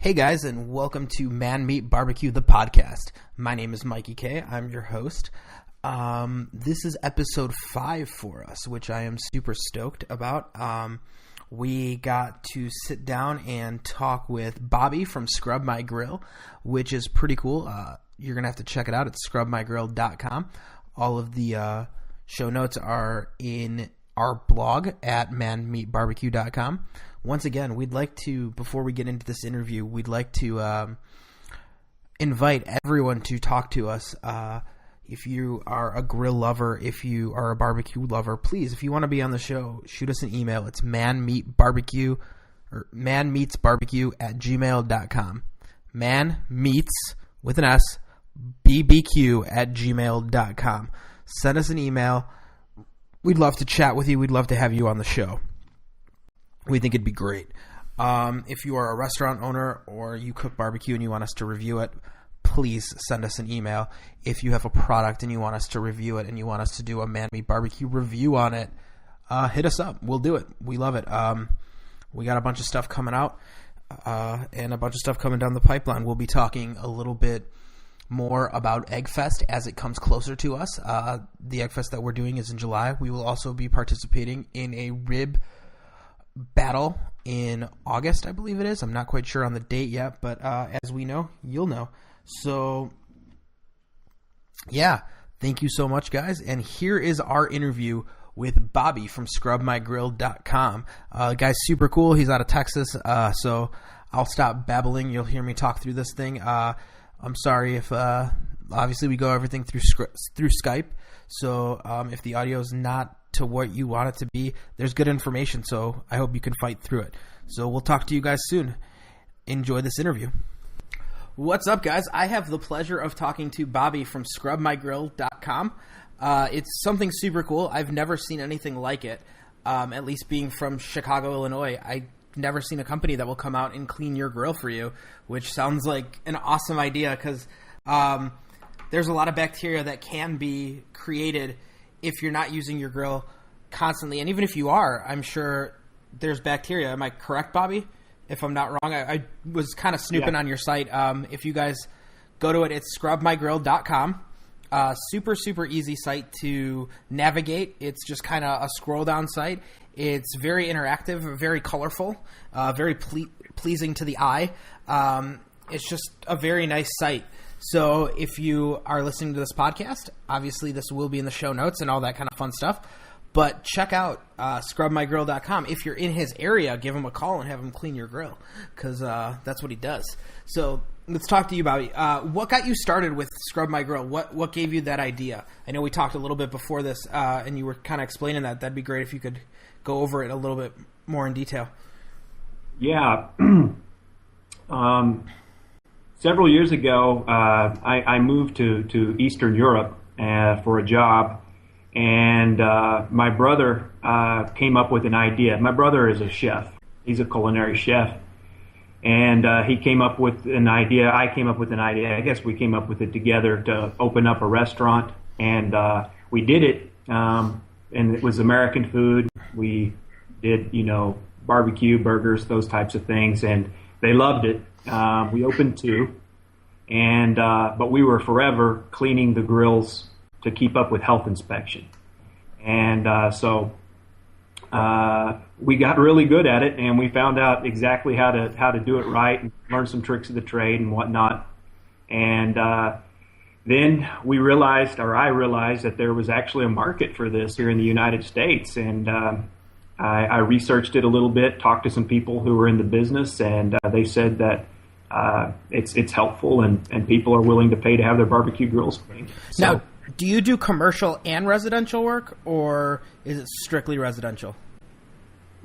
Hey guys, and welcome to Man Meat Barbecue, the podcast. My name is MIkey. I'm your host. This is episode 5 for us, which I am super stoked about. We got to sit down and talk with Bobby from Scrub My Grill, which is pretty cool. You're going to have to check it out. It's scrubmygrill.com. All of the show notes are in our blog at manmeatbarbecue.com. Once again, we'd like to, before we get into this interview, we'd like to invite everyone to talk to us. If you are a grill lover, if you are a barbecue lover, please, if you want to be on the show, shoot us an email. It's manmeatbarbecue or manmeatsbarbecue@gmail.com. Manmeats with an S, bbq@gmail.com. Send us an email. We'd love to chat with you. We'd love to have you on the show. We think it'd be great. If you are a restaurant owner or you cook barbecue and you want us to review it, please send us an email. If you have a product and you want us to review it and you want us to do a Man Meat Barbecue review on it, hit us up. We'll do it. We love it. We got a bunch of stuff coming out and a bunch of stuff coming down the pipeline. We'll be talking a little bit more about Eggfest as it comes closer to us. The Eggfest that we're doing is in July. We will also be participating in a rib battle in August, I believe it is. I'm not quite sure on the date yet, but as we know, you'll know. So, yeah, thank you so much, guys. And here is our interview with Bobby from scrubmygrill.com. Guy's super cool. He's out of Texas, so I'll stop babbling. You'll hear me talk through this thing. I'm sorry if obviously we go everything through Skype, so if the audio is not to what you want it to be, there's good information, so I hope you can fight through it. So we'll talk to you guys soon. Enjoy this interview. What's up, guys? I have the pleasure of talking to Bobby from scrubmygrill.com. It's something super cool. I've never seen anything like it, at least being from Chicago, Illinois. I've never seen a company that will come out and clean your grill for you, which sounds like an awesome idea because there's a lot of bacteria that can be created if you're not using your grill constantly. And even if you are, I'm sure there's bacteria. Am I correct, Bobby? If I'm not wrong, I was kind of snooping on your site. If you guys go to it, it's scrubmygrill.com. Super, super easy site to navigate. It's just kind of a scroll down site. It's very interactive, very colorful, very pleasing to the eye. It's just a very nice site. So if you are listening to this podcast, obviously this will be in the show notes and all that kind of fun stuff. But check out scrubmygrill.com. If you're in his area, give him a call and have him clean your grill because that's what he does. So let's talk to you about what got you started with Scrub My Grill. What gave you that idea? I know we talked a little bit before this and you were kind of explaining that. That'd be great if you could go over it a little bit more in detail. Yeah. Several years ago, I moved to Eastern Europe for a job, and my brother came up with an idea. My brother is a chef. He's a culinary chef, and he came up with an idea. I came up with an idea. I guess we came up with it together to open up a restaurant, and we did it, and it was American food. We did, barbecue, burgers, those types of things, and they loved it. We opened 2, and but we were forever cleaning the grills to keep up with health inspection. And so we got really good at it, and we found out exactly how to do it right and learn some tricks of the trade and whatnot. And then I realized that there was actually a market for this here in the United States, and I researched it a little bit, talked to some people who were in the business, and they said that it's helpful and people are willing to pay to have their barbecue grills cleaned. So, now, do you do commercial and residential work, or is it strictly residential?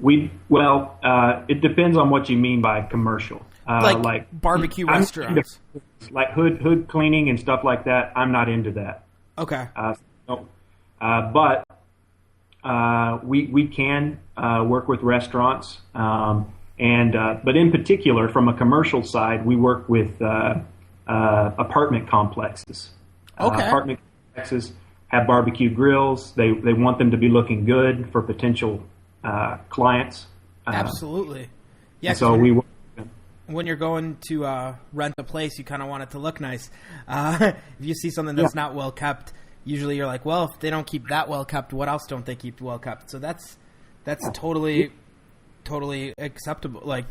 It depends on what you mean by commercial. Like barbecue restaurants, like hood cleaning and stuff like that. I'm not into that. Okay. But we can work with restaurants, but in particular, from a commercial side, we work with apartment complexes. Okay. Apartment complexes have barbecue grills. They want them to be looking good for potential clients. Absolutely. Yeah. So we work. when you're going to rent a place, you kind of want it to look nice. If you see something that's not well kept, usually you're like, well, if they don't keep that well kept, what else don't they keep well kept? So that's totally acceptable. Like,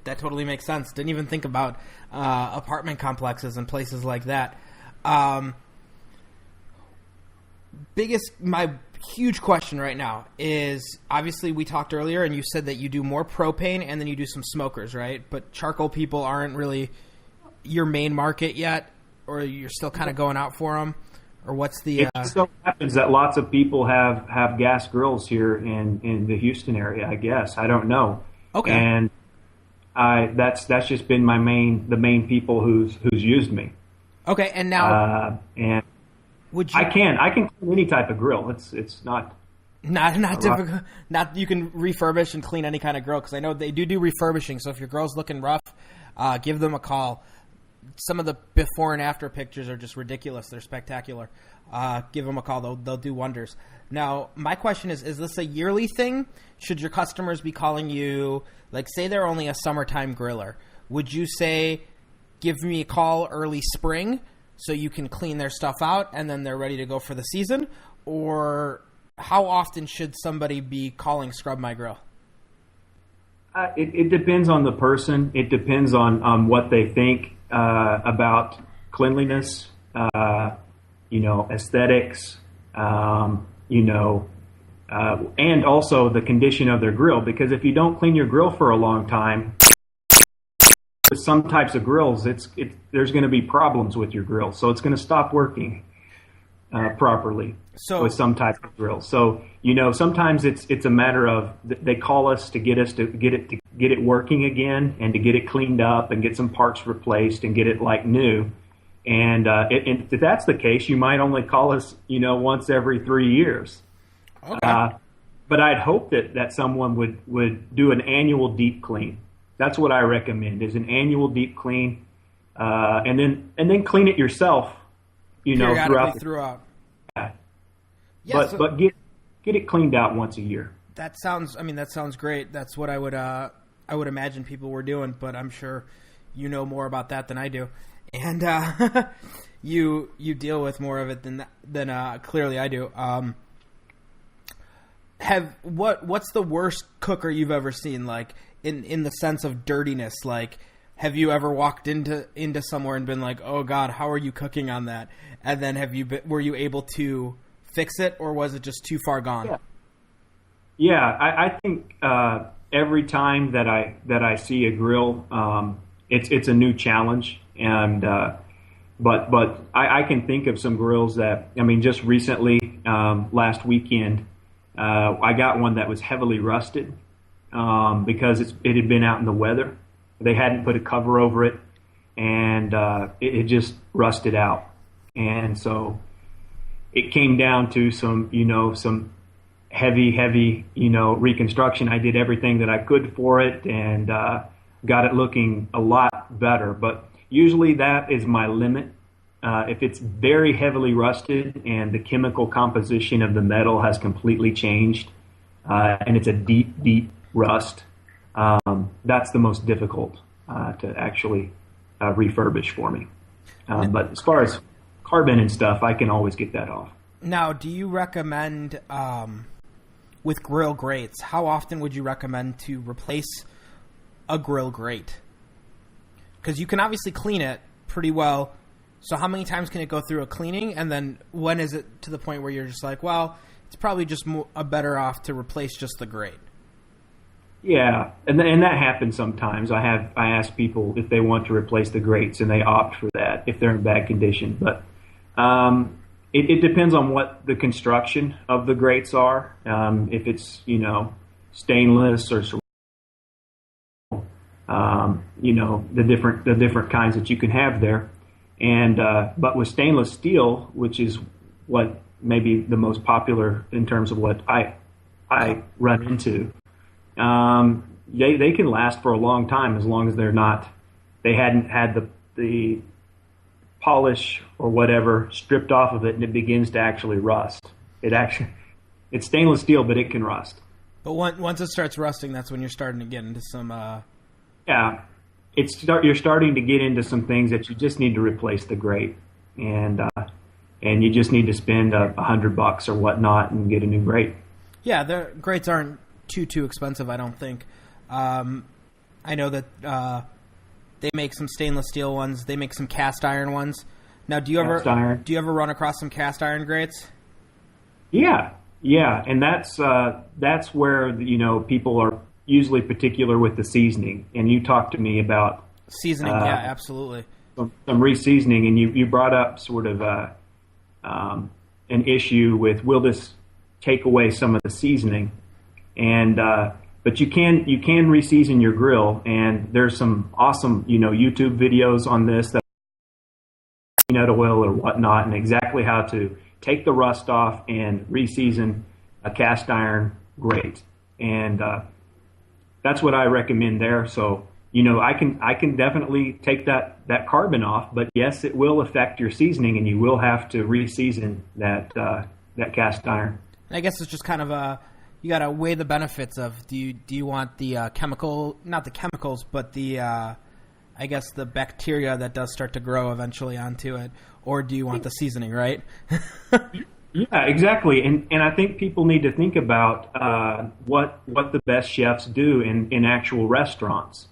that totally makes sense. Didn't even think about apartment complexes and places like that. My huge question right now is, obviously we talked earlier and you said that you do more propane and then you do some smokers, right? But charcoal people aren't really your main market yet, or you're still kind of going out for them, or what's the... It so happens that lots of people have gas grills here in the Houston area, I guess. I don't know. Okay. And that's just been the main people who's used me. Okay, and now... and would you... I can clean any type of grill. It's not difficult. Not you can refurbish and clean any kind of grill, because I know they do refurbishing. So if your grill's looking rough, give them a call. Some of the before and after pictures are just ridiculous. They're spectacular. Give them a call. They'll do wonders. Now, my question is this a yearly thing? Should your customers be calling you, like, say they're only a summertime griller? Would you say, give me a call early spring so you can clean their stuff out and then they're ready to go for the season? Or how often should somebody be calling Scrub My Grill? It depends on the person. It depends on what they think about cleanliness, aesthetics, and also the condition of their grill. Because if you don't clean your grill for a long time, with some types of grills, there's going to be problems with your grill, so it's going to stop working properly with some type of grill. So sometimes it's a matter of they call us to get it working again and to get it cleaned up and get some parts replaced and get it like new. And if that's the case, you might only call us once every 3 years. Okay. But I'd hope that someone would do an annual deep clean. That's what I recommend, is an annual deep clean, and then clean it yourself, throughout. Yeah. But get it cleaned out once a year. That sounds great. That's what I would imagine people were doing, but I'm sure you know more about that than I do, and you deal with more of it than clearly I do. What's the worst cooker you've ever seen? Like, in the sense of dirtiness, like, have you ever walked into somewhere and been like, oh God, how are you cooking on that? And then were you able to fix it, or was it just too far gone? Yeah, I think every time that I see a grill, it's a new challenge, and but I can think of some grills that, just recently, last weekend, I got one that was heavily rusted. Because it had been out in the weather. They hadn't put a cover over it, and it just rusted out. And so it came down to some heavy, reconstruction. I did everything that I could for it and got it looking a lot better. But usually that is my limit. If it's very heavily rusted and the chemical composition of the metal has completely changed, and it's a deep rust, that's the most difficult to actually refurbish for me. But as far as carbon and stuff, I can always get that off. Now, do you recommend, with grill grates, how often would you recommend to replace a grill grate? Because you can obviously clean it pretty well. So how many times can it go through a cleaning? And then when is it to the point where you're just like, well, it's probably just better off to replace just the grate? Yeah, and that happens sometimes. I ask people if they want to replace the grates, and they opt for that if they're in bad condition. But it depends on what the construction of the grates are. If it's stainless or the different kinds that you can have there. And but with stainless steel, which is what maybe the most popular in terms of what I run into. They can last for a long time as long as they hadn't had the polish or whatever stripped off of it, and it begins to actually rust. It's stainless steel, but it can rust. But once it starts rusting, that's when you're starting to get into some you're starting to get into some things that you just need to replace the grate, and you just need to spend $100 or whatnot and get a new grate. Yeah, the grates aren't too expensive, I don't think. I know that they make some stainless steel ones. They make some cast iron ones. Now, do you ever run across some cast iron grates? Yeah, and that's where people are usually particular with the seasoning. And you talked to me about seasoning. Yeah, absolutely. Some re-seasoning, and you brought up sort of an issue with, will this take away some of the seasoning? And but you can re-season your grill, and there's some awesome YouTube videos on this, that peanut oil or whatnot, and exactly how to take the rust off and re-season a cast iron grate. And that's what I recommend there. So I can definitely take that carbon off, but yes, it will affect your seasoning, and you will have to re-season that cast iron. I guess it's just kind of you got to weigh the benefits of, do you want the not the chemicals, but the I guess the bacteria that does start to grow eventually onto it, or do you want the seasoning, right? Yeah, exactly. And I think people need to think about what the best chefs do in actual restaurants.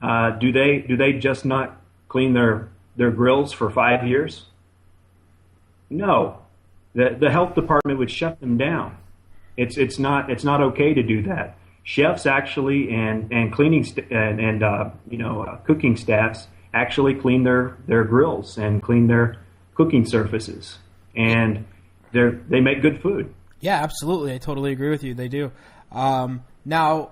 Do they just not clean their grills for 5 years? No. The health department would shut them down. It's not okay to do that. Chefs actually and cleaning cooking staffs actually clean their grills and clean their cooking surfaces, and they make good food. Yeah, absolutely. I totally agree with you. They do. Now,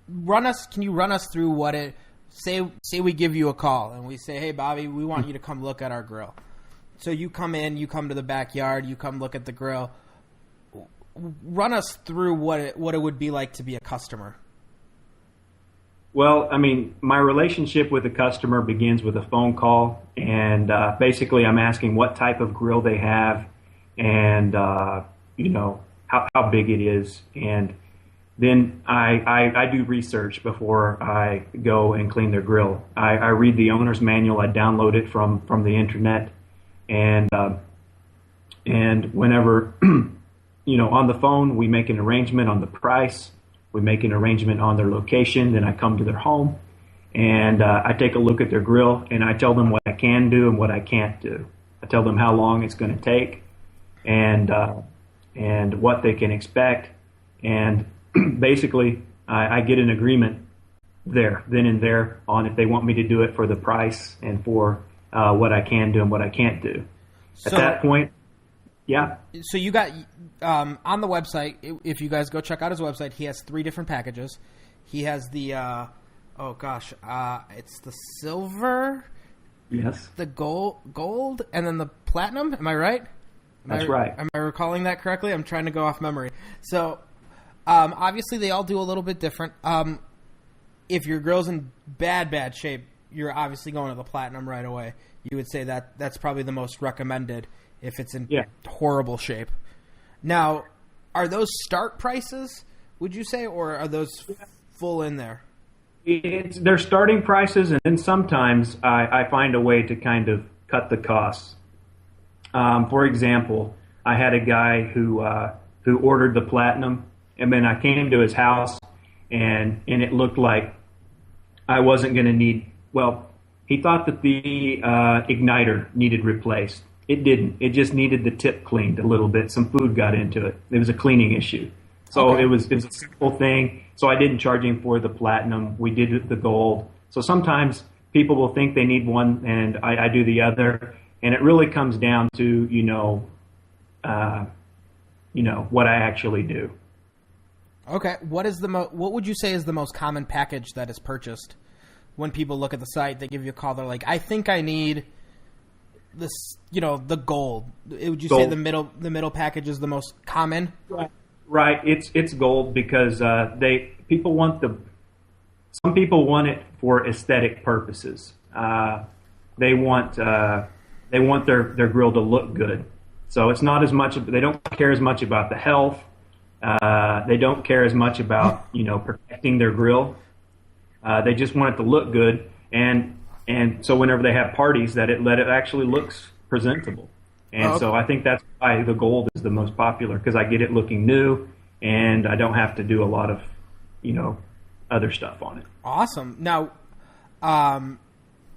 can you run us through what it say we give you a call and we say, hey Bobby, we want you to come look at our grill. So you come to the backyard, you come look at the grill. Run us through what it would be like to be a customer. Well, I mean, my relationship with the customer begins with a phone call, and basically I'm asking what type of grill they have, and how big it is, and then I do research before I go and clean their grill. I read the owner's manual. I download it from the internet, and whenever on the phone, we make an arrangement on the price. We make an arrangement on their location. Then I come to their home, and I take a look at their grill, and I tell them what I can do and what I can't do. I tell them how long it's going to take, and what they can expect, and basically I get an agreement then and there on if they want me to do it for the price and for what I can do and what I can't do. At that point. Yeah. So you got on the website, if you guys go check out his website, he has 3 different packages. He has the it's the silver, yes, the gold, and then the platinum. Am I right? That's right. Am I recalling that correctly? I'm trying to go off memory. So obviously they all do a little bit different. If your grill's in bad shape, you're obviously going to the platinum right away. You would say that's probably the most recommended if it's in horrible shape. Now, are those start prices, would you say, or are those full in there? They're starting prices, and then sometimes I find a way to kind of cut the costs. For example, I had a guy who ordered the platinum, and then I came to his house, and it looked like I wasn't going to need. Well, he thought that the igniter needed replaced. It didn't. It just needed the tip cleaned a little bit. Some food got into it. It was a cleaning issue. So it was a simple thing. So I didn't charge him for the platinum. We did the gold. So sometimes people will think they need one, and I do the other. And it really comes down to what I actually do. Okay. What would you say is the most common package that is purchased? When people look at the site, they give you a call. They're like, I think I need this, the gold. Would you say the middle package is the most common? Right. It's gold because some people want it for aesthetic purposes. They want their grill to look good. So it's not as much. They don't care as much about the health. They don't care as much about protecting their grill. They just want it to look good, and so whenever they have parties, that it actually looks presentable. And so I think that's why the gold is the most popular, because I get it looking new, and I don't have to do a lot of, other stuff on it. Awesome. Now,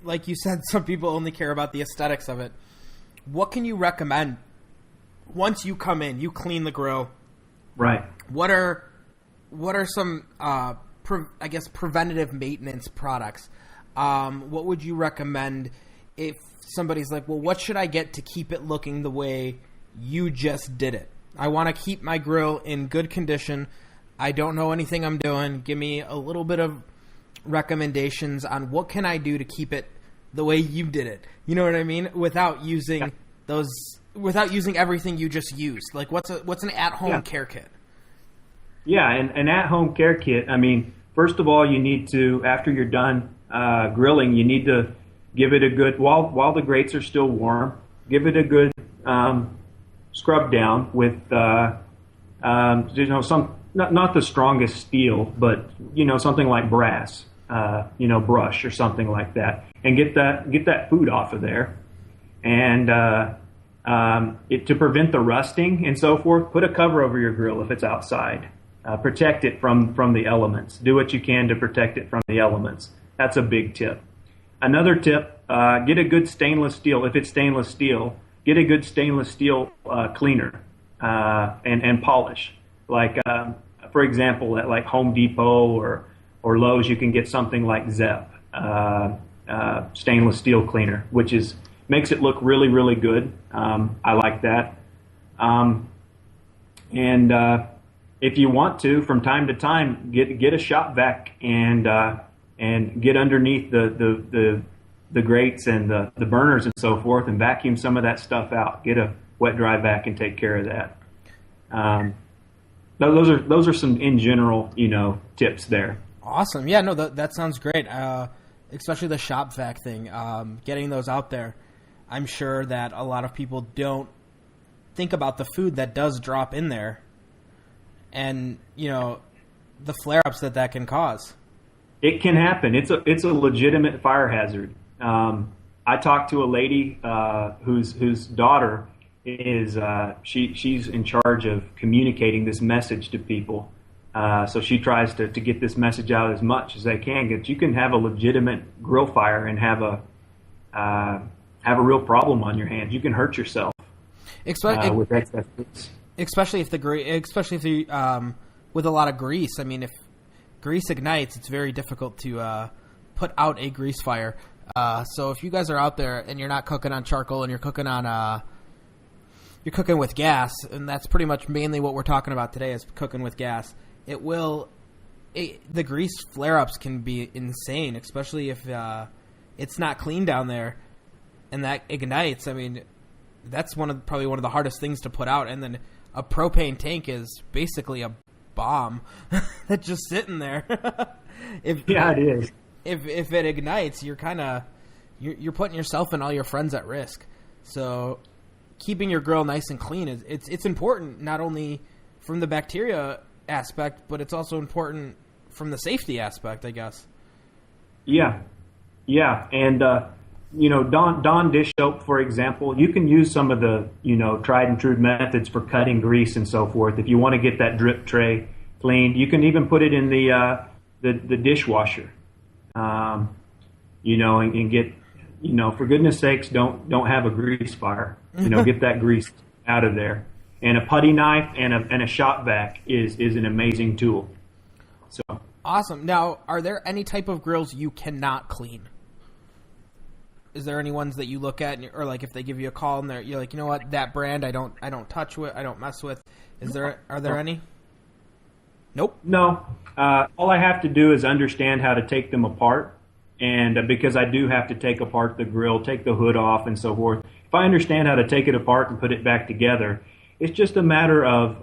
like you said, some people only care about the aesthetics of it. What can you recommend once you come in, you clean the grill? Right. What are some, preventative maintenance products? What would you recommend if somebody's like, well, what should I get to keep it looking the way you just did it? I want to keep my grill in good condition. I don't know anything I'm doing. Give me a little bit of recommendations on what can I do to keep it the way you did it. You know what I mean? Without using everything you just used. Like what's an at-home care kit? Yeah, an at-home care kit. I mean, first of all, you need to, after you're done grilling, you need to give it a good, while the grates are still warm, give it a good scrub down with some not the strongest steel, but something like brass, brush or something like that, and get that food off of there, and to prevent the rusting and so forth. Put a cover over your grill if it's outside. Protect it from the elements. Do what you can to protect it from the elements. That's a big tip. Another tip: get a good stainless steel. If it's stainless steel, get a good stainless steel cleaner and polish. Like, for example, at like Home Depot or Lowe's, you can get something like Zepp stainless steel cleaner, which makes it look really, really good. I like that. And if you want to, from time to time, get a shop vac and get underneath the grates and the burners and so forth, and vacuum some of that stuff out. Get a wet dry vac and take care of that. Those are some in general, tips there. Awesome. Yeah, no, that sounds great. Especially the shop vac thing. Getting those out there. I'm sure that a lot of people don't think about the food that does drop in there, and the flare-ups that can cause. It can happen. It's a legitimate fire hazard. I talked to a lady whose daughter is she's in charge of communicating this message to people. So she tries to get this message out as much as they can. That you can have a legitimate grill fire and have a real problem on your hands. You can hurt yourself with excess grease. Especially if with a lot of grease. I mean, if grease ignites, it's very difficult to put out a grease fire. So if you guys are out there and you're not cooking on charcoal and you're cooking with gas, and that's pretty much mainly what we're talking about today is cooking with gas. The grease flare-ups can be insane, especially if it's not clean down there and that ignites. I mean, that's probably one of the hardest things to put out. And then a propane tank is basically a bomb that's just sitting there. It is. If it ignites, you're you're putting yourself and all your friends at risk. So keeping your grill nice and clean it's important, not only from the bacteria aspect, but it's also important from the safety aspect, I guess. Yeah. And Dawn dish soap, for example, you can use some of the tried and true methods for cutting grease and so forth. If you want to get that drip tray cleaned, you can even put it in the dishwasher. And get, for goodness sakes, don't have a grease fire. Get that grease out of there. And a putty knife and a shop vac is an amazing tool. So awesome. Now, are there any type of grills you cannot clean? Is there any ones that you look at, or like if they give you a call and you're like, you know what, that brand I don't touch with, I don't mess with. Are there any? Nope. No. All I have to do is understand how to take them apart. And because I do have to take apart the grill, take the hood off and so forth. If I understand how to take it apart and put it back together, it's just a matter of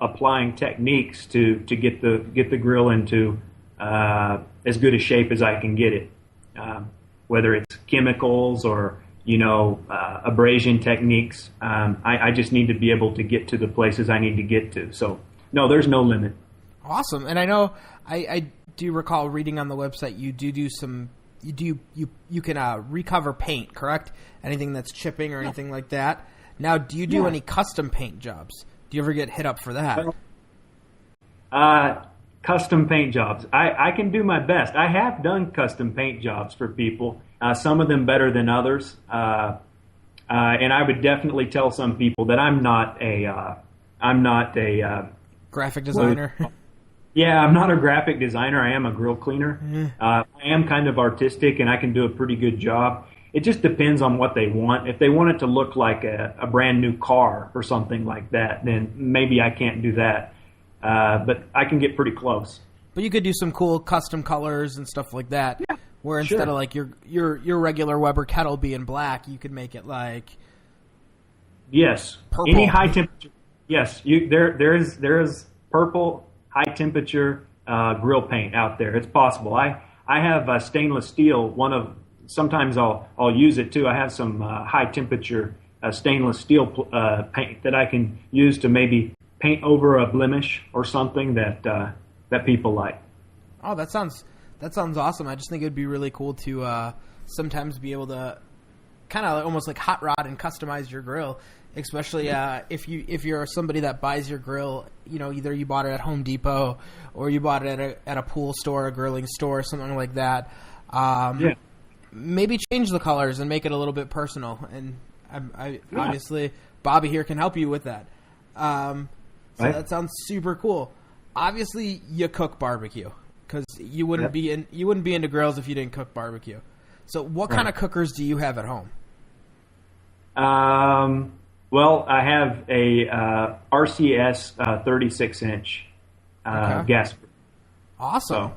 applying techniques to get the grill into as good a shape as I can get it. Whether it's chemicals or abrasion techniques, I just need to be able to get to the places I need to get to. So no, there's no limit. Awesome. And I know I do recall reading on the website you do some you can recover paint, correct? Anything that's chipping or anything like that. Now, do you do any custom paint jobs? Do you ever get hit up for that? Custom paint jobs. I can do my best. I have done custom paint jobs for people. Some of them better than others. And I would definitely tell some people that I'm not a graphic designer. Yeah, I'm not a graphic designer. I am a grill cleaner. I am kind of artistic, and I can do a pretty good job. It just depends on what they want. If they want it to look like a brand new car or something like that, then maybe I can't do that. But I can get pretty close. But you could do some cool custom colors and stuff like that. Yeah, where instead of like your regular Weber kettle being black, you could make it like purple. Any high temperature. Yes, there is purple high temperature grill paint out there. It's possible. I have stainless steel. Sometimes I'll use it too. I have some high temperature stainless steel paint that I can use to maybe paint over a blemish or something that people like. Oh, that sounds awesome. I just think it would be really cool to sometimes be able to kind of almost like hot rod and customize your grill, especially if you're somebody that buys your grill. You know, either you bought it at Home Depot or you bought it at a pool store, a grilling store, something like that. Maybe change the colors and make it a little bit personal. And obviously, Bobby here can help you with that. So that sounds super cool. Obviously, you cook barbecue because you wouldn't be into grills if you didn't cook barbecue. So, what kind of cookers do you have at home? Well, I have a RCS 36-inch gas. Awesome. So,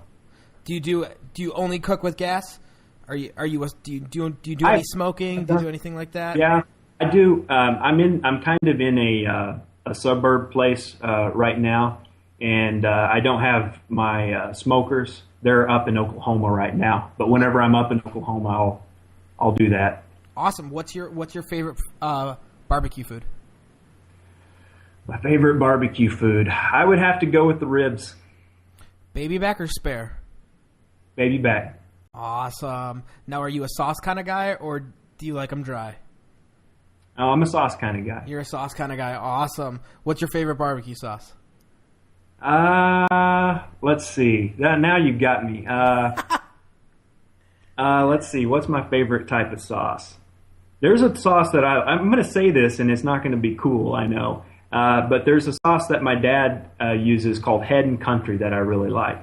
do you only cook with gas? Do you do any smoking? Do you do anything like that? Yeah, I do. I'm kind of in a suburb place right now, and I don't have my smokers. They're up in Oklahoma right now. But whenever I'm up in Oklahoma, I'll do that. Awesome. What's your favorite barbecue food? My favorite barbecue food, I would have to go with the ribs. Baby back or spare? Baby back. Awesome. Now, are you a sauce kind of guy, or do you like them dry? Oh, I'm a sauce kind of guy. You're a sauce kind of guy. Awesome. What's your favorite barbecue sauce? Let's see. Now you've got me. Let's see. What's my favorite type of sauce? There's a sauce that I'm going to say this, and it's not going to be cool, I know. But there's a sauce that my dad uses called Head and Country that I really like.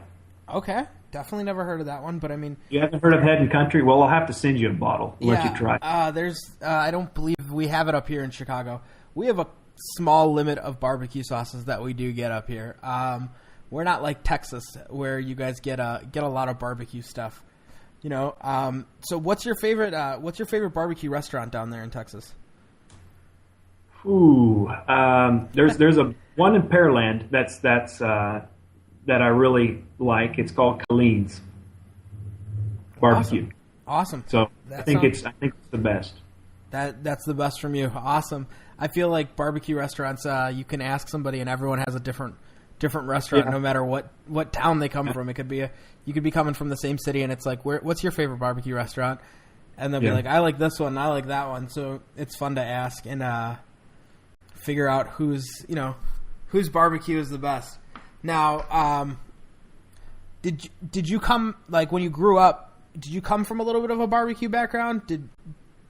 Okay. Definitely never heard of that one, but I mean... You haven't heard of Head and Country? Well, I'll have to send you a bottle. Let you try. I don't believe we have it up here in Chicago. We have a small limit of barbecue sauces that we do get up here. We're not like Texas, where you guys get a lot of barbecue stuff. You know. So what's your favorite barbecue restaurant down there in Texas? Ooh, there's a one in Pearland that's that I really like. It's called Colleen's Barbecue. Awesome. So I think it's the best. That's the best from you. Awesome. I feel like barbecue restaurants, you can ask somebody and everyone has a different restaurant, no matter what town they come from. It could be you could be coming from the same city, and it's like, what's your favorite barbecue restaurant? And they'll be like, I like this one, I like that one. So it's fun to ask and figure out whose barbecue is the best. Now, did you come, like, when you grew up, did you come from a little bit of a barbecue background? Did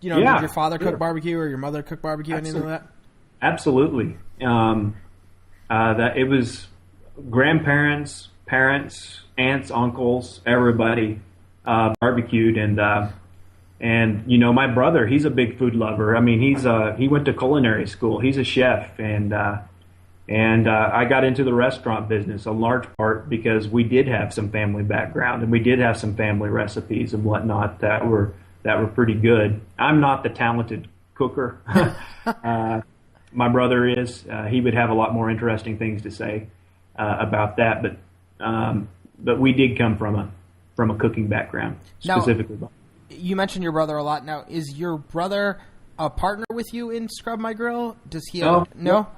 your father cook barbecue or your mother cook barbecue? Anything like that? Absolutely. That it was grandparents, parents, aunts, uncles, everybody barbecued, and my brother, he's a big food lover. I mean, he went to culinary school. He's a chef, and I got into the restaurant business a large part because we did have some family background and we did have some family recipes and whatnot that were pretty good. I'm not the talented cooker. My brother is. He would have a lot more interesting things to say about that, but we did come from a cooking background specifically. Now, you mentioned your brother a lot. Now, is your brother a partner with you in Scrub My Grill? Does he? No.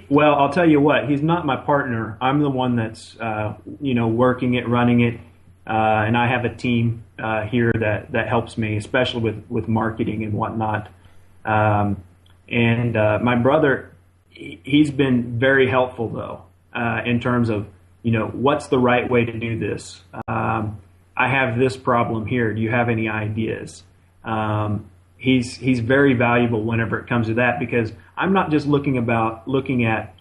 Well, I'll tell you what. He's not my partner. I'm the one that's working it, running it, and I have a team here that helps me, especially with marketing and whatnot. And my brother, he's been very helpful though, in terms of what's the right way to do this. I have this problem here. Do you have any ideas? He's very valuable whenever it comes to that, because I'm not just looking at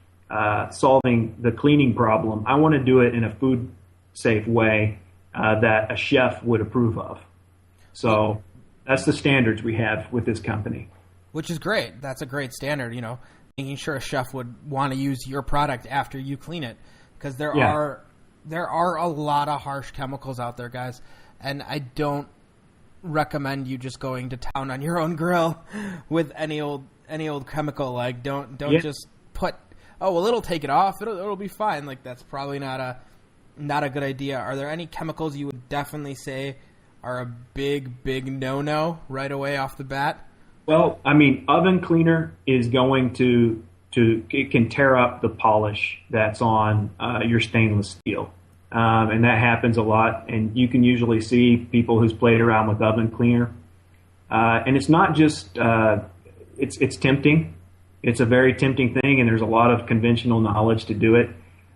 solving the cleaning problem. I want to do it in a food safe way that a chef would approve of. So that's the standards we have with this company. Which is great. That's a great standard, making sure a chef would want to use your product after you clean it, because there are a lot of harsh chemicals out there, guys, and I don't recommend you just going to town on your own grill with any old chemical. Like don't just put, oh well, it'll take it off, it'll be fine. Like that's probably not a good idea. Are there any chemicals you would definitely say are a big no right away off the bat? Well, I mean, oven cleaner is going to it can tear up the polish that's on your stainless steel. And that happens a lot, and you can usually see people who's played around with oven cleaner. And it's not just, it's tempting. It's a very tempting thing, and there's a lot of conventional knowledge to do it.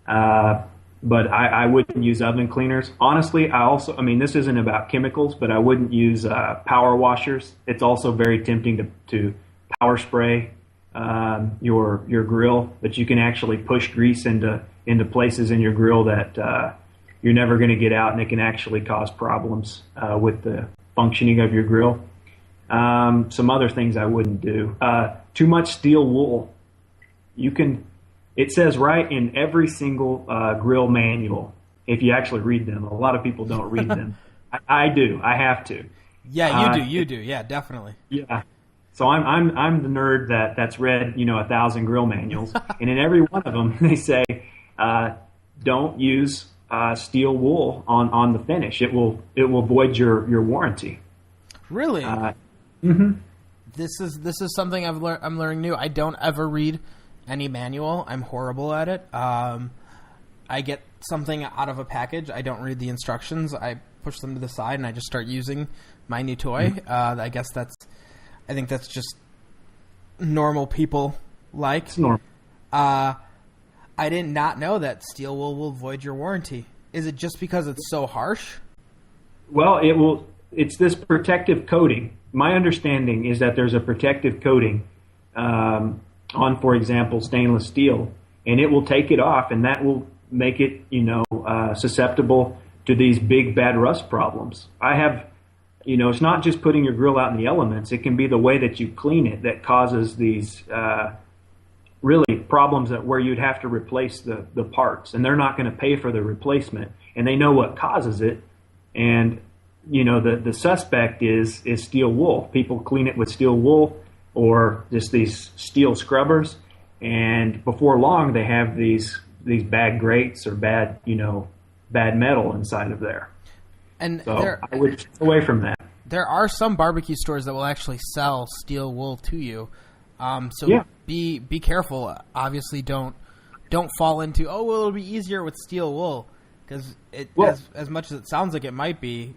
But I wouldn't use oven cleaners. Honestly, this isn't about chemicals, but I wouldn't use power washers. It's also very tempting to power spray your grill, but you can actually push grease into places in your grill that you're never going to get out, and it can actually cause problems with the functioning of your grill. Some other things I wouldn't do. Too much steel wool. It says right in every single grill manual, if you actually read them. A lot of people don't read them. I do. I have to. Yeah, you do. Yeah, definitely. Yeah. So I'm the nerd that's read 1,000 grill manuals, and in every one of them they say don't use steel wool on the finish. It will void your warranty. Really? Mm-hmm. This is something I'm learning new. I don't ever read any manual. I'm horrible at it. I get something out of a package. I don't read the instructions. I push them to the side and I just start using my new toy. Mm-hmm. I think that's just normal people like. It's normal. I did not know that steel wool will void your warranty. Is it just because it's so harsh? Well, it's this protective coating. My understanding is that there's a protective coating on, for example, stainless steel, and it will take it off, and that will make it, susceptible to these big bad rust problems. I have, it's not just putting your grill out in the elements. It can be the way that you clean it that causes these really problems where you'd have to replace the parts, and they're not going to pay for the replacement, and they know what causes it, and the suspect is steel wool. People clean it with steel wool or just these steel scrubbers, and before long they have these bad grates or bad metal inside of there. And so I would stay away from that. There are some barbecue stores that will actually sell steel wool to you. So be careful. Obviously, don't fall into it'll be easier with steel wool, because as much as it sounds like it might be.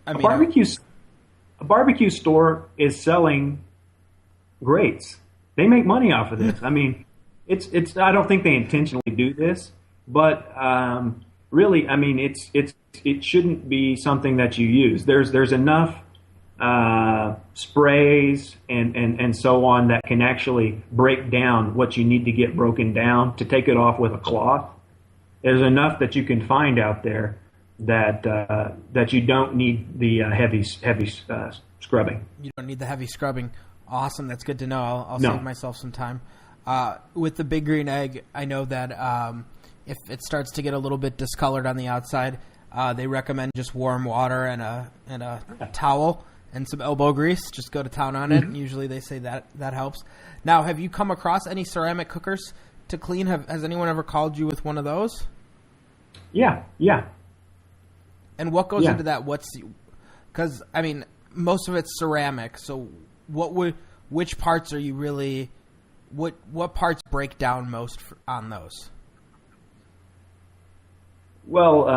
A barbecue store is selling grates. They make money off of this. I mean, it's. I don't think they intentionally do this, but really, I mean, it shouldn't be something that you use. There's enough sprays and so on that can actually break down what you need to get broken down to take it off with a cloth. There's enough that you can find out there that you don't need the heavy scrubbing. You don't need the heavy scrubbing. Awesome, that's good to know. I'll save myself some time. With the Big Green Egg, I know that if it starts to get a little bit discolored on the outside, they recommend just warm water and a towel and some elbow grease. Just go to town on it. Mm-hmm. Usually they say that helps. Now, have you come across any ceramic cookers to clean? Has anyone ever called you with one of those? Yeah. And what goes into that? Because I mean, most of it's ceramic. So which parts are you really what parts break down most on those? Well,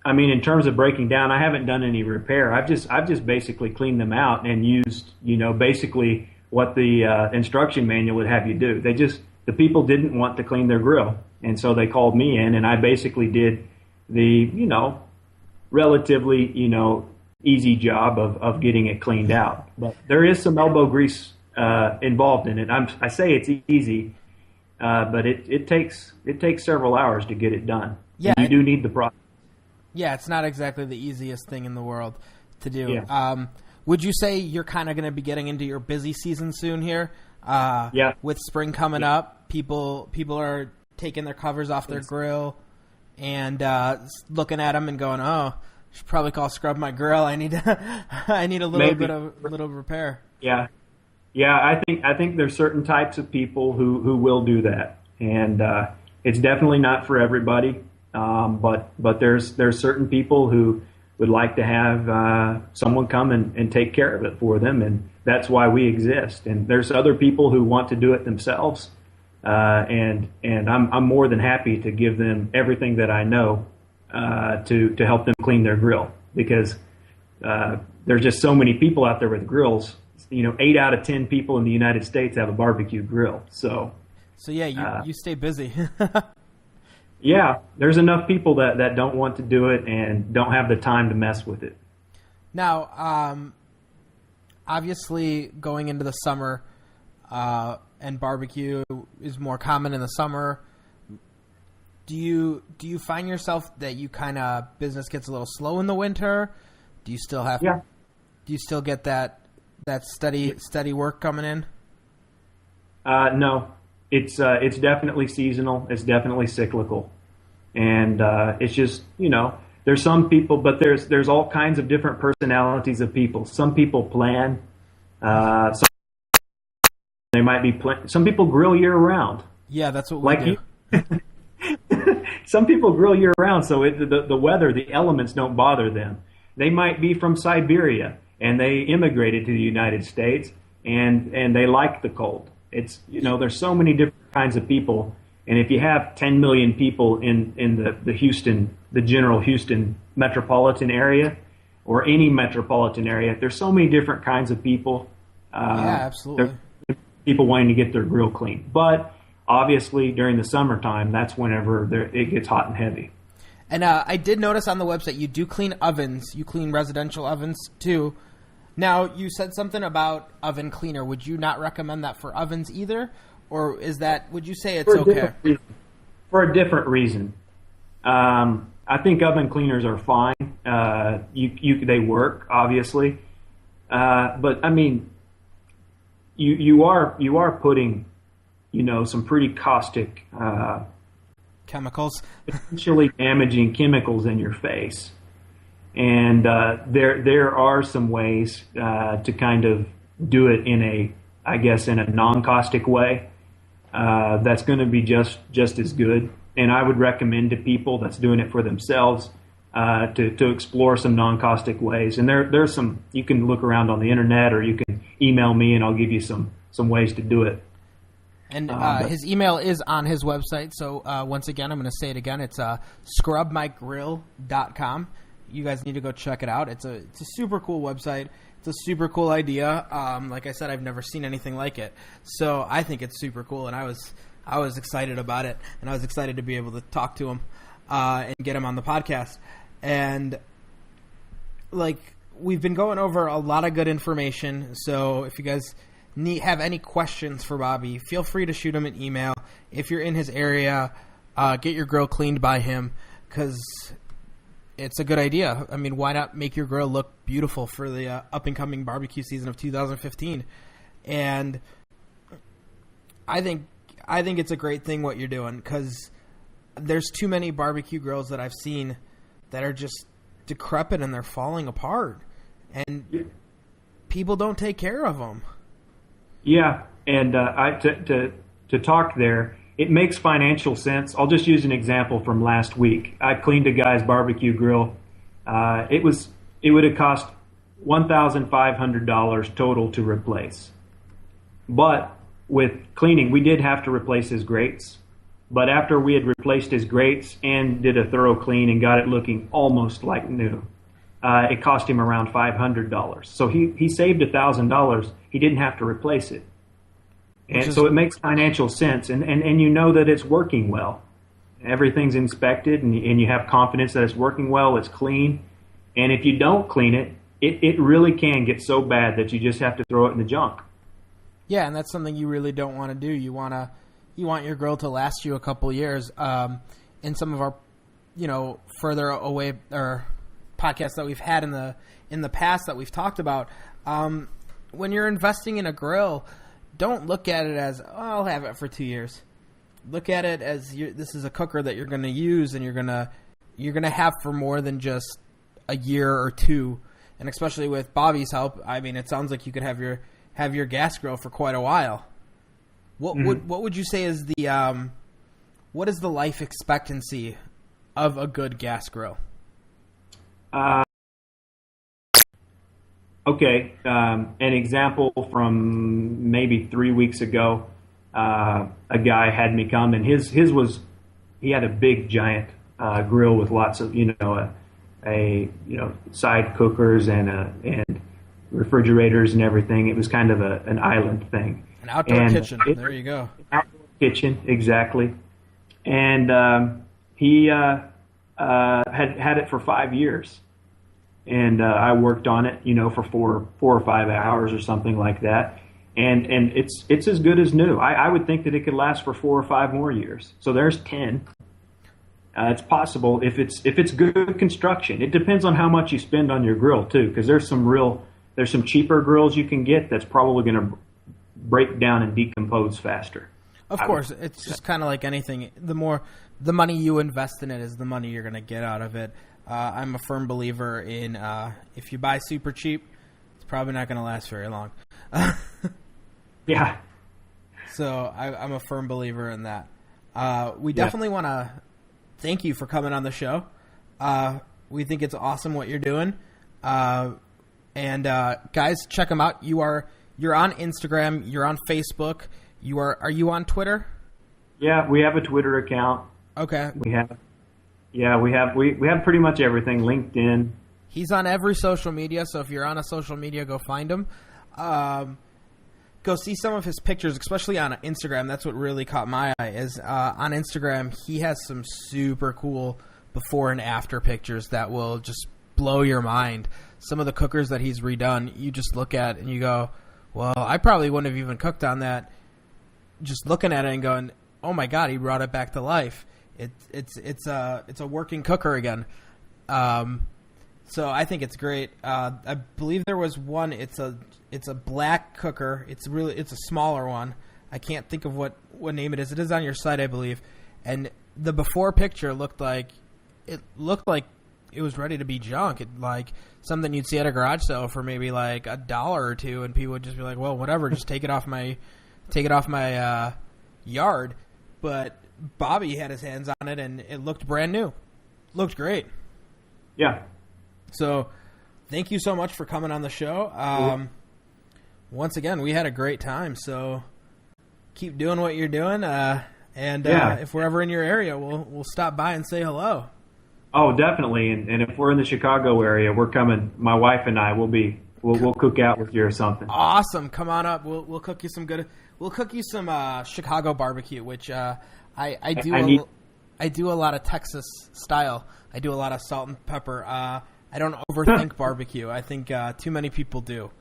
I mean, in terms of breaking down, I haven't done any repair. I've just basically cleaned them out and used, basically what the instruction manual would have you do. The people didn't want to clean their grill, and so they called me in, and I basically did the, relatively, easy job of getting it cleaned out. But there is some elbow grease involved in it. I say it's easy, but it takes several hours to get it done. Yeah, and you do need the product. Yeah, it's not exactly the easiest thing in the world to do. Yeah. Would you say you're kind of going to be getting into your busy season soon here? Yeah. With spring coming up, people are taking their covers off their grill and looking at them and going, "Oh, I should probably call Scrub My Grill. I need a little repair." Yeah. Yeah, I think there's certain types of people who will do that, and it's definitely not for everybody. But there's certain people who would like to have someone come and take care of it for them, and that's why we exist. And there's other people who want to do it themselves, and I'm more than happy to give them everything that I know to help them clean their grill, because there's just so many people out there with grills. 8 out of 10 people in the United States have a barbecue grill. So yeah, you stay busy. Yeah, there's enough people that don't want to do it and don't have the time to mess with it. Now, obviously, going into the summer, and barbecue is more common in the summer. Do you find yourself that you kind of business gets a little slow in the winter? Do you still have? Yeah. Do you still get that steady work coming in? No. It's definitely seasonal. It's definitely cyclical, and it's just there's some people, but there's all kinds of different personalities of people. Some people plan. Some they might be some people grill year round. Yeah, that's what we do. Some people grill year round, so the weather, the elements don't bother them. They might be from Siberia and they immigrated to the United States and they like the cold. It's there's so many different kinds of people, and if you have 10 million people in the general Houston metropolitan area, or any metropolitan area, there's so many different kinds of people. Yeah, absolutely. People wanting to get their grill clean, but obviously during the summertime, that's whenever it gets hot and heavy. And I did notice on the website you do clean ovens. You clean residential ovens too. Now, you said something about oven cleaner. Would you not recommend that for ovens either? Or would you say it's okay? For a different reason. I think oven cleaners are fine. They work, obviously. But I mean, you are putting, some pretty caustic, chemicals, potentially damaging chemicals in your face. And there are some ways to kind of do it in a non-caustic way that's going to be just as good. And I would recommend to people that's doing it for themselves to explore some non-caustic ways. And there's some, you can look around on the internet, or you can email me and I'll give you some ways to do it. And his email is on his website. So once again, I'm going to say it again. It's scrubmygrill.com. You guys need to go check it out. It's a super cool website. It's a super cool idea. Like I said, I've never seen anything like it. So I think it's super cool, and I was excited about it, and I was excited to be able to talk to him and get him on the podcast. And we've been going over a lot of good information. So if you guys have any questions for Bobby, feel free to shoot him an email. If you're in his area, get your grill cleaned by him, because it's a good idea. I mean, why not make your grill look beautiful for the up-and-coming barbecue season of 2015? And I think it's a great thing what you're doing, because there's too many barbecue grills that I've seen that are just decrepit and they're falling apart, and people don't take care of them. Yeah, and to talk there, it makes financial sense. I'll just use an example from last week. I cleaned a guy's barbecue grill. It would have cost $1,500 total to replace. But with cleaning, we did have to replace his grates. But after we had replaced his grates and did a thorough clean and got it looking almost like new, it cost him around $500. So he saved $1,000. He didn't have to replace it. And so it makes financial sense. And you know that it's working well. Everything's inspected, and you have confidence that it's working well, it's clean. And if you don't clean it, it really can get so bad that you just have to throw it in the junk. Yeah, and that's something you really don't want to do. You want your grill to last you a couple years. In some of our, further away or podcasts that we've had in the past that we've talked about, when you're investing in a grill, don't look at it as, I'll have it for 2 years. Look at it as this is a cooker that you're going to use and you're going to have for more than just a year or two. And especially with Bobby's help, I mean, it sounds like you could have your gas grill for quite a while. What would you say is what is the life expectancy of a good gas grill? Okay, an example from maybe 3 weeks ago. A guy had me come, and he had a big giant grill with lots of side cookers and refrigerators and everything. It was kind of an island thing. An outdoor kitchen. There you go. Outdoor kitchen, exactly. And he had it for 5 years, and I worked on it, for 4 or 5 hours or something like that. And it's as good as new. I would think that it could last for 4 or 5 more years. So there's 10. It's possible if it's good construction. It depends on how much you spend on your grill too, because there's some cheaper grills you can get that's probably going to break down and decompose faster. Of course, it's just kind of like anything. The money you invest in it is the money you're going to get out of it. I'm a firm believer in if you buy super cheap, it's probably not going to last very long. Yeah. So I'm a firm believer in that. We definitely want to thank you for coming on the show. We think it's awesome what you're doing. And guys, check them out. You're on Instagram. You're on Facebook. Are you on Twitter? Yeah, we have a Twitter account. Okay. We have pretty much everything. LinkedIn. He's on every social media, so if you're on a social media, go find him. Go see some of his pictures, especially on Instagram. That's what really caught my eye is on Instagram, he has some super cool before and after pictures that will just blow your mind. Some of the cookers that he's redone, you just look at and you go, well, I probably wouldn't have even cooked on that. Just looking at it and going, oh my God, he brought it back to life. It's a working cooker again. So I think it's great. I believe there was one. It's a black cooker. It's a smaller one. I can't think of what name it is. It is on your site, I believe. And the before picture looked like it was ready to be junk. It like something you'd see at a garage sale for maybe like $1 or $2, and people would just be like, "Well, whatever, just take it off my yard." But Bobby had his hands on it, and it looked brand new. Looked great. Yeah. So, thank you so much for coming on the show. Once again, we had a great time. So, keep doing what you're doing, and if we're ever in your area, we'll stop by and say hello. Oh, definitely. And if we're in the Chicago area, we're coming. My wife and I we'll cook out with you or something. Awesome. Come on up. We'll cook you some good. We'll cook you some Chicago barbecue, which I do a lot of Texas style. I do a lot of salt and pepper. I don't overthink barbecue. I think too many people do.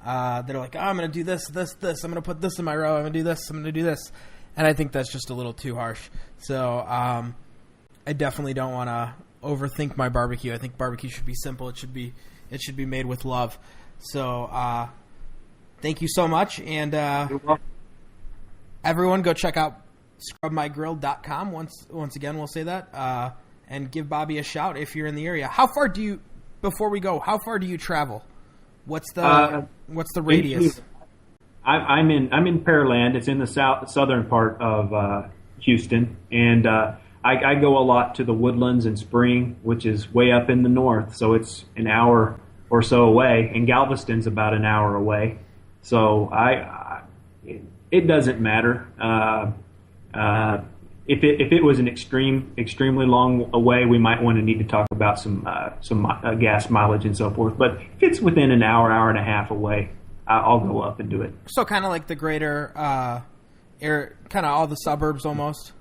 They're like, I'm going to do this. I'm going to put this in my row. I'm going to do this. I'm going to do this. And I think that's just a little too harsh. So I definitely don't want to overthink my barbecue. I think barbecue should be simple. It should be made with love. So thank you so much. And everyone go check out scrubmygrill.com. Once again, we'll say that. And give Bobby a shout if you're in the area. Before we go, how far do you travel? What's the radius? I'm in Pearland. It's in the southern part of Houston, and I go a lot to the Woodlands and Spring, which is way up in the north. So it's an hour or so away, and Galveston's about an hour away. So it doesn't matter. If it was an extremely long away, we might want to need to talk about some gas mileage and so forth. But if it's within an hour and a half away, I'll go up and do it. So kind of like the greater area, kind of all the suburbs almost.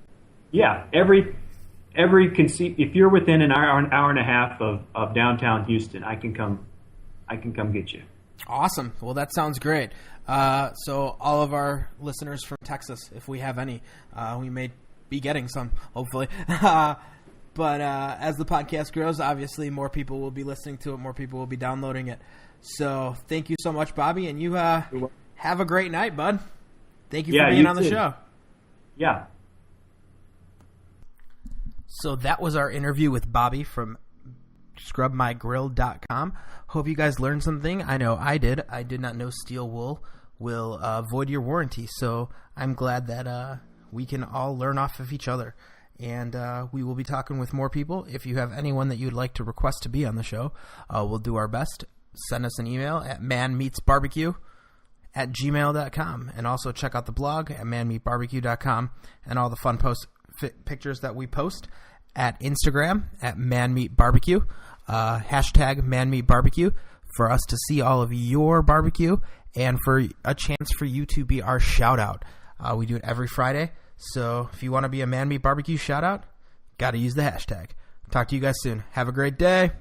Yeah, if you're within an hour and a half of downtown Houston, I can come get you. Awesome. Well, that sounds great. So all of our listeners from Texas, if we have any, we may be getting some, hopefully. But as the podcast grows, obviously more people will be listening to it, more people will be downloading it. So thank you so much, Bobby, and you have a great night, bud. Thank you for being on the show. Yeah. So that was our interview with Bobby from ScrubMyGrill.com. Hope you guys learned something. I know I did. I did not know steel wool will void your warranty, so I'm glad that we can all learn off of each other. And we will be talking with more people. If you have anyone that you'd like to request to be on the show, we'll do our best. Send us an email at manmeetsbarbecue@gmail.com. And also check out the blog at manmeetbarbecue.com and all the fun pictures that we post at Instagram at manmeetbarbecue, hashtag manmeetbarbecue, for us to see all of your barbecue and for a chance for you to be our shout out. We do it every Friday. So if you want to be a Man Meat Barbecue shout out, got to use the hashtag. Talk to you guys soon. Have a great day.